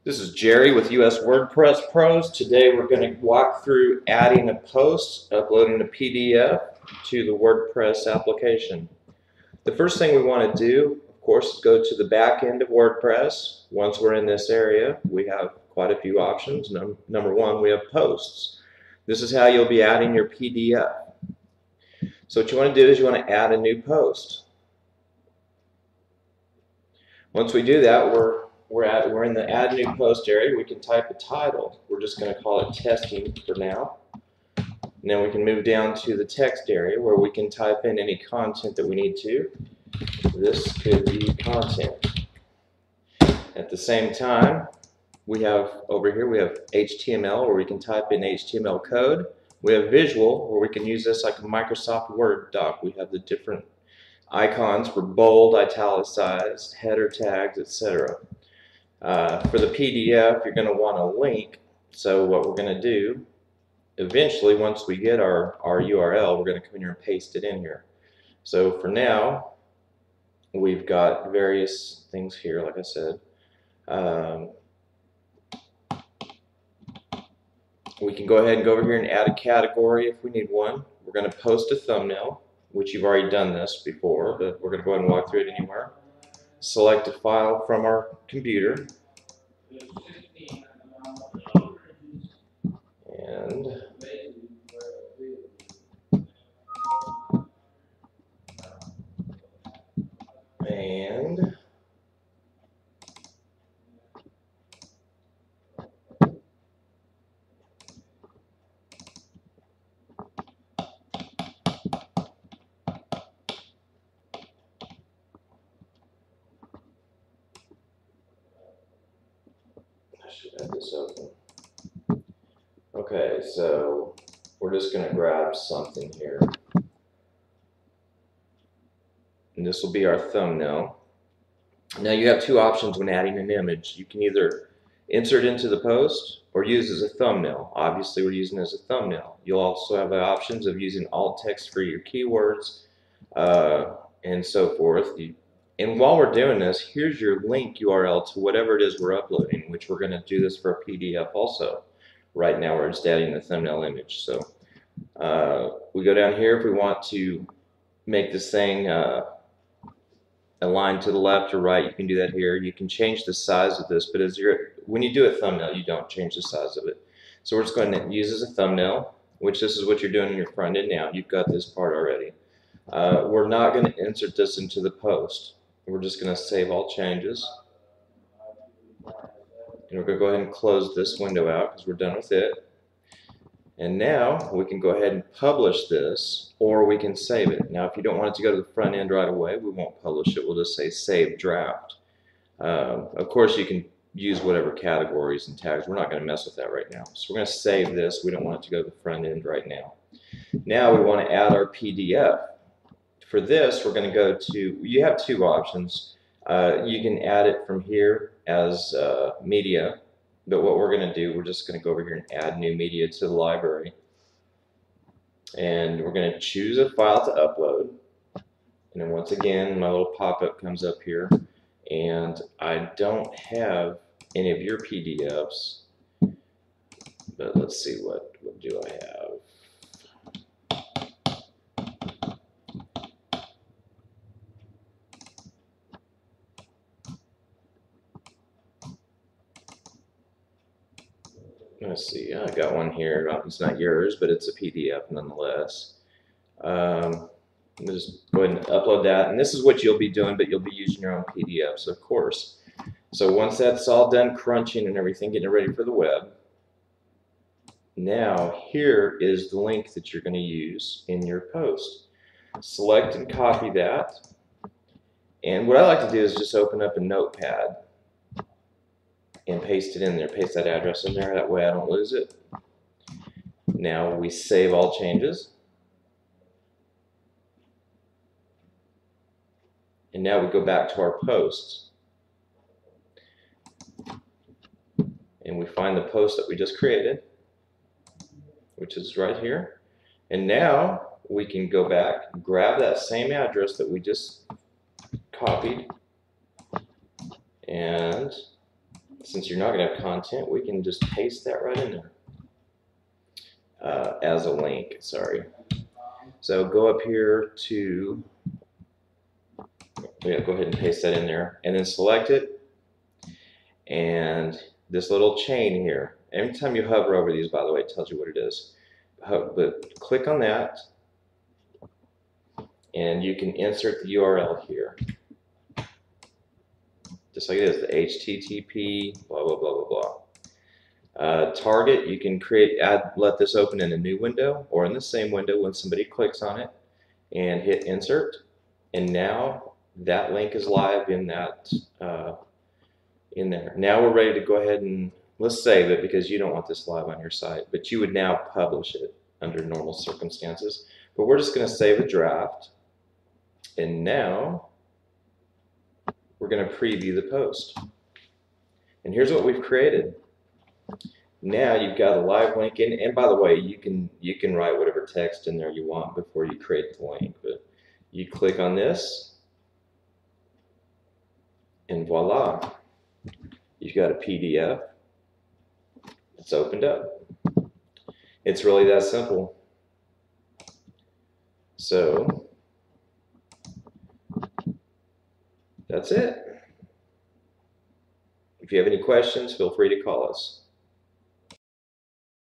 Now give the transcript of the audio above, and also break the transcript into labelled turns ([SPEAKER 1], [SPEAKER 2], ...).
[SPEAKER 1] This is Jerry with US WordPress Pros. Today we're going to walk through adding a post, uploading a PDF to the WordPress application. The first thing we want to do, of course, is go to the back end of WordPress. Once we're in this area, we have quite a few options. Number one, we have posts. This is how you'll be adding your PDF. So what you want to do is you want to add a new post. Once we do that, we're in the add new post area. We can type a title. We're just going to call it testing for now. And then we can move down to the text area where we can type in any content that we need to. This could be content. At the same time, we have over here, we have HTML where we can type in HTML code. We have visual where we can use this like a Microsoft Word doc. We have the different icons for bold, italicized, header tags, etc. For the PDF, you're going to want a link. So what we're going to do, eventually, once we get our URL, we're going to come in here and paste it in here. So for now, we've got various things here, like I said. We can go ahead and go over here and add a category if we need one. We're going to post a thumbnail, which you've already done this before, but we're going to go ahead and walk through it anywhere. Select a file from our computer. And I should have this open. Okay, so we're just going to grab something here. And this will be our thumbnail. Now you have two options when adding an image. You can either insert into the post or use as a thumbnail. Obviously we're using it as a thumbnail. You'll also have the options of using alt text for your keywords and so forth. And while we're doing this, here's your link URL to whatever it is we're uploading, which we're going to do this for a PDF also. Right now we're just adding the thumbnail image. So we go down here if we want to make this thing align to the left or right. You can do that here. You can change the size of this, but when you do a thumbnail, you don't change the size of it. So we're just going to use as a thumbnail, which this is what you're doing in your front end now. You've got this part already. We're not going to insert this into the post. We're just going to save all changes. And we're going to go ahead and close this window out because we're done with it. And now we can go ahead and publish this, or we can save it. Now if you don't want it to go to the front end right away, we won't publish it. We'll just say save draft. Of course you can use whatever categories and tags. We're not going to mess with that right now. So we're going to save this. We don't want it to go to the front end right now. Now we want to add our PDF. For this, we're going to go to, you have two options. You can add it from here as media, but what we're going to do, we're just going to go over here and add new media to the library. And we're going to choose a file to upload. And then once again, my little pop-up comes up here. And I don't have any of your PDFs, but let's see, what do I have? Let's see, I got one here. It's not yours, but it's a PDF nonetheless. Just go ahead and upload that. And this is what you'll be doing, but you'll be using your own PDFs, of course. So once that's all done crunching and everything, getting it ready for the web, now here is the link that you're going to use in your post. Select and copy that. And what I like to do is just open up a notepad and paste it in there, paste that address in there, that way I don't lose it. Now we save all changes. And now we go back to our posts. And we find the post that we just created, which is right here. And now we can go back, grab that same address that we just copied, and since you're not going to have content, we can just paste that right in there as a link. Sorry. So go up here to, yeah, go ahead and paste that in there, and then select it, and this little chain here. Anytime you hover over these, by the way, it tells you what it is. But click on that, and you can insert the URL here. Just like it is, the HTTP, blah, blah, blah, blah, blah. Target, you can let this open in a new window or in the same window when somebody clicks on it, and hit insert. And now that link is live in that in there. Now we're ready to go ahead and let's save it because you don't want this live on your site, but you would now publish it under normal circumstances. But we're just going to save a draft, and now we're going to preview the post. And here's what we've created. Now you've got a live link in, and by the way, you can write whatever text in there you want before you create the link. But you click on this, and voila, you've got a PDF that's opened up. It's really that simple. So that's it. If you have any questions, feel free to call us.